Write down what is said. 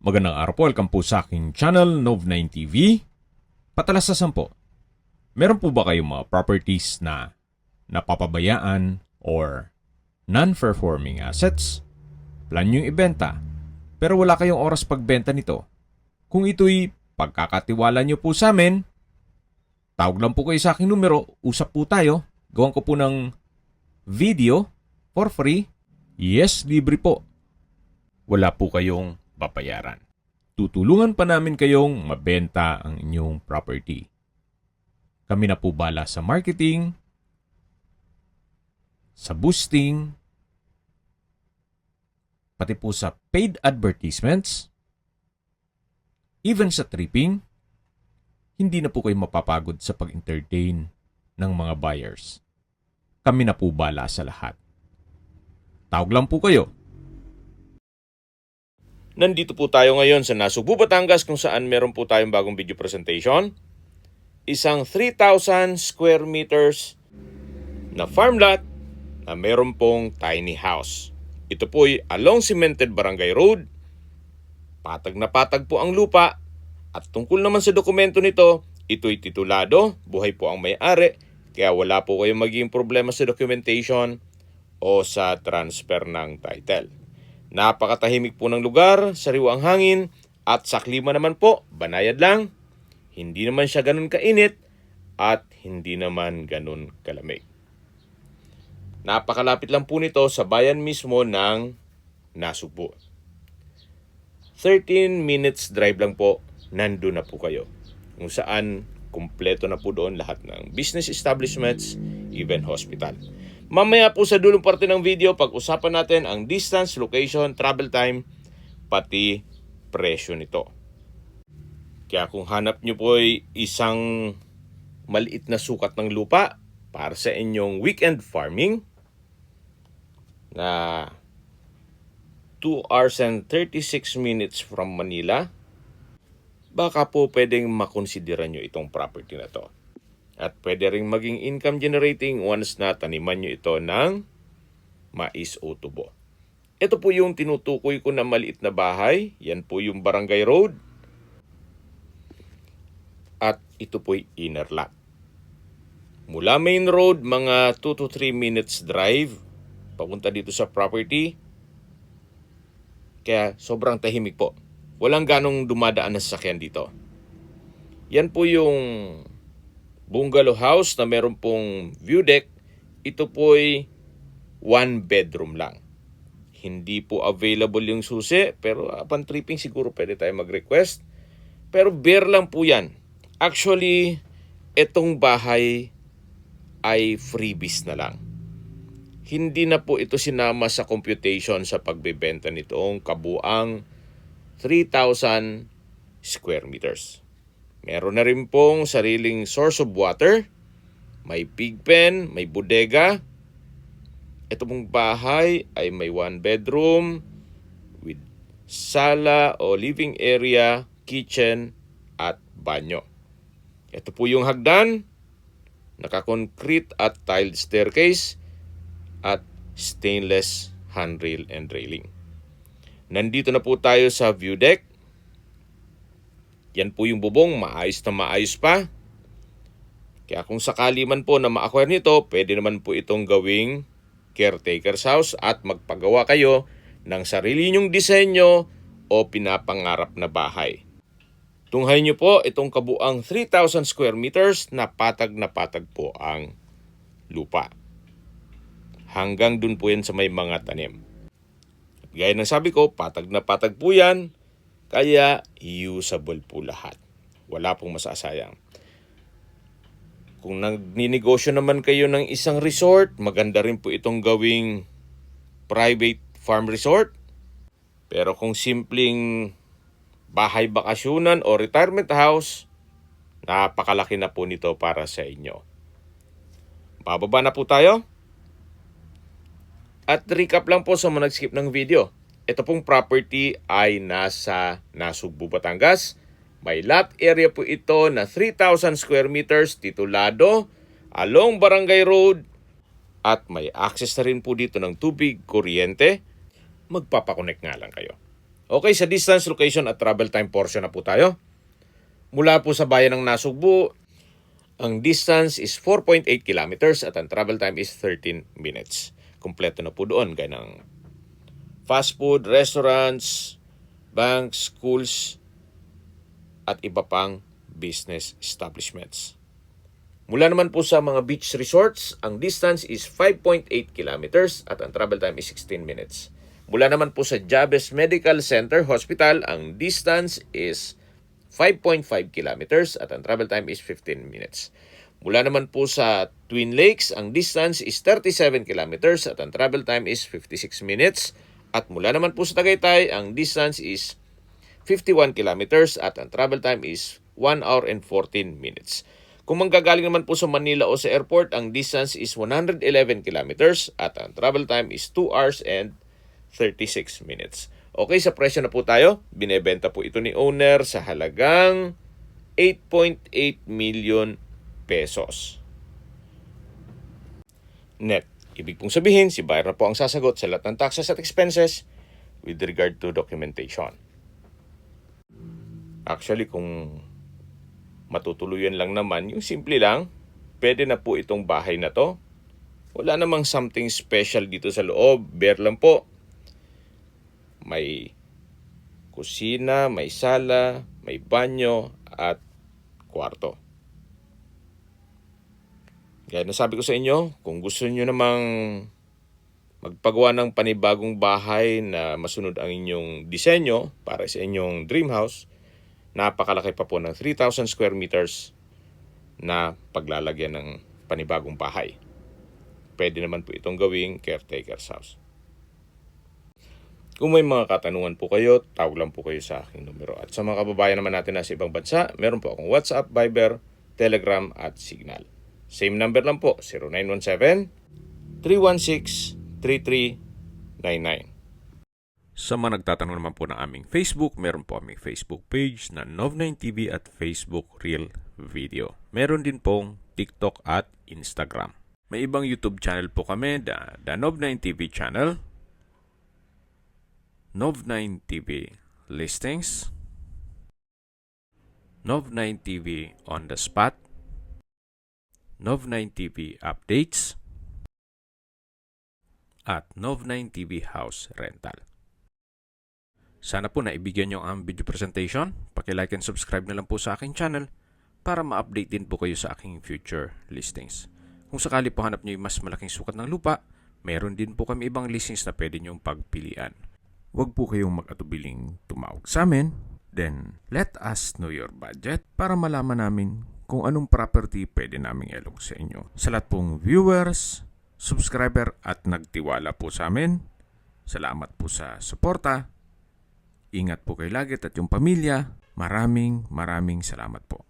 Magandang araw po, welcome po sa aking channel, Nov9 TV. Patalasasan po, meron po ba kayong mga properties na napapabayaan or non-performing assets? Plan nyo ibenta, pero wala kayong oras pagbenta nito. Kung ito'y pagkakatiwala nyo po sa amin, tawag lang po kayo sa aking numero, usap po tayo, gawan ko po ng video for free. Yes, libre po. Wala po kayong babayaran. Tutulungan pa namin kayong mabenta ang inyong property. Kami na po bala sa marketing, sa boosting, pati po sa paid advertisements, even sa tripping. Hindi na po kayo mapapagod sa pag-entertain ng mga buyers. Kami na po bala sa lahat. Tawag lang po kayo. Nandito po tayo ngayon sa Nasugbu, Batangas kung saan meron po tayong bagong video presentation. Isang 3,000 square meters na farm lot na meron pong tiny house. Ito po ay along cemented barangay road. Patag na patag po ang lupa. At tungkol naman sa dokumento nito, ito'y titulado, buhay po ang may-ari. Kaya wala po kayong magiging problema sa documentation o sa transfer ng title. Napakatahimik po ng lugar, sariwa ang hangin, at sa klima naman po, banayad lang. Hindi naman siya ganun kainit at hindi naman ganun kalamig. Napakalapit lang po nito sa bayan mismo ng Nasugbu. 13 minutes drive lang po, nandun na po kayo. Kung saan, kumpleto na po doon lahat ng business establishments, even hospital. Mamaya po sa dulong parte ng video, pag-usapan natin ang distance, location, travel time, pati presyo nito. Kaya kung hanap nyo po ay isang maliit na sukat ng lupa para sa inyong weekend farming na 2 hours and 36 minutes from Manila, baka po pwedeng makonsidera nyo itong property na to. At pwede rin maging income generating once na taniman nyo ito ng mais o tubo. Ito po yung tinutukoy ko na maliit na bahay. Yan po yung barangay road. At ito po yung inner lot. Mula main road, mga 2 to 3 minutes drive papunta dito sa property. Kaya sobrang tahimik po. Walang ganong dumadaan na sasakyan dito. Yan po yung bungalow house na meron pong view deck. Ito po ay 1 bedroom lang. Hindi po available yung susi, pero upon tripping siguro pwede tayo mag-request. Pero bare lang po yan. Actually, itong bahay ay freebies na lang. Hindi na po ito sinama sa computation sa pagbebenta nitong kabuang 3,000 square meters. Meron na rin pong sariling source of water, may pig pen, may bodega. Ito pong bahay ay may 1 bedroom with sala o living area, kitchen at banyo. Ito po yung hagdan, naka-concrete at tiled staircase at stainless handrail and railing. Nandito na po tayo sa view deck. Yan po yung bubong, maayos na maayos pa. Kaya kung sakali man po na ma-acquire nito, pwede naman po itong gawing caretaker's house at magpagawa kayo ng sarili nyong disenyo o pinapangarap na bahay. Tunghay nyo po itong kabuang 3,000 square meters na patag po ang lupa. Hanggang dun po yan sa may mga tanim. At gaya ng sabi ko, patag po yan. Kaya usable po lahat. Wala pong masasayang. Kung nagninegosyo naman kayo ng isang resort, maganda rin po itong gawing private farm resort. Pero kung simpleng bahay bakasyonan o retirement house, napakalaki na po nito para sa inyo. Bababa na po tayo. At recap lang po sa mga nag-skip ng video. Ito pong property ay nasa Nasugbu, Batangas. May lot area po ito na 3,000 square meters titulado along Barangay Road at may access na rin po dito ng tubig, kuryente. Magpapakonect nga lang kayo. Okay, sa distance, location at travel time portion na po tayo. Mula po sa bayan ng Nasugbu, ang distance is 4.8 kilometers at ang travel time is 13 minutes. Kompleto na po doon, gaya ng fast food, restaurants, banks, schools, at iba pang business establishments. Mula naman po sa mga beach resorts, ang distance is 5.8 kilometers at ang travel time is 16 minutes. Mula naman po sa Jabez Medical Center Hospital, ang distance is 5.5 kilometers at ang travel time is 15 minutes. Mula naman po sa Twin Lakes, ang distance is 37 kilometers at ang travel time is 56 minutes. At mula naman po sa Tagaytay, ang distance is 51 kilometers at ang travel time is 1 hour and 14 minutes. Kung manggagaling naman po sa Manila o sa airport, ang distance is 111 kilometers at ang travel time is 2 hours and 36 minutes. Okay, sa presyo na po tayo. Binebenta po ito ni owner sa halagang 8.8 million pesos. Net. Ibig pong sabihin, si buyer na po ang sasagot sa lahat ng taxes at expenses with regard to documentation. Actually, kung matutuluyan lang naman, yung simple lang, pwede na po itong bahay na to. Wala namang something special dito sa loob. Bare lang po. May kusina, may sala, may banyo, at kwarto. Gaya na sabi ko sa inyo, kung gusto nyo namang magpagawa ng panibagong bahay na masunod ang inyong disenyo para sa inyong dream house, napakalaki pa po ng 3,000 square meters na paglalagyan ng panibagong bahay. Pwede naman po itong gawing caretaker's house. Kung may mga katanungan po kayo, tawag lang po kayo sa aking numero. At sa mga kababayan naman natin na sa ibang bansa, meron po akong WhatsApp, Viber, Telegram at Signal. Same number lang po, 0917-316-3399. Sa mga nagtatanong naman po ng aming Facebook, meron po aming Facebook page na Nov9TV at Facebook Reel Video. Meron din pong TikTok at Instagram. May ibang YouTube channel po kami, the Nov9TV channel, Nov9TV Listings, Nov9TV On The Spot, Nov9TV Updates, at Nov9TV House Rental. Sana po naibigyan nyo ang video presentation. Paki-like and subscribe na lang po sa aking channel para ma-update din po kayo sa aking future listings. Kung sakali po hanap nyo yung mas malaking sukat ng lupa, meron din po kami ibang listings na pwede nyong pagpilian. Huwag po kayong mag-atubiling tumawag sa amin. Then, let us know your budget para malaman namin kung anong property pwede naming ilog sa inyo. Sa lahat pong viewers, subscriber at nagtiwala po sa amin, salamat po sa suporta. Ingat po kayo lagi at yung pamilya. Maraming salamat po.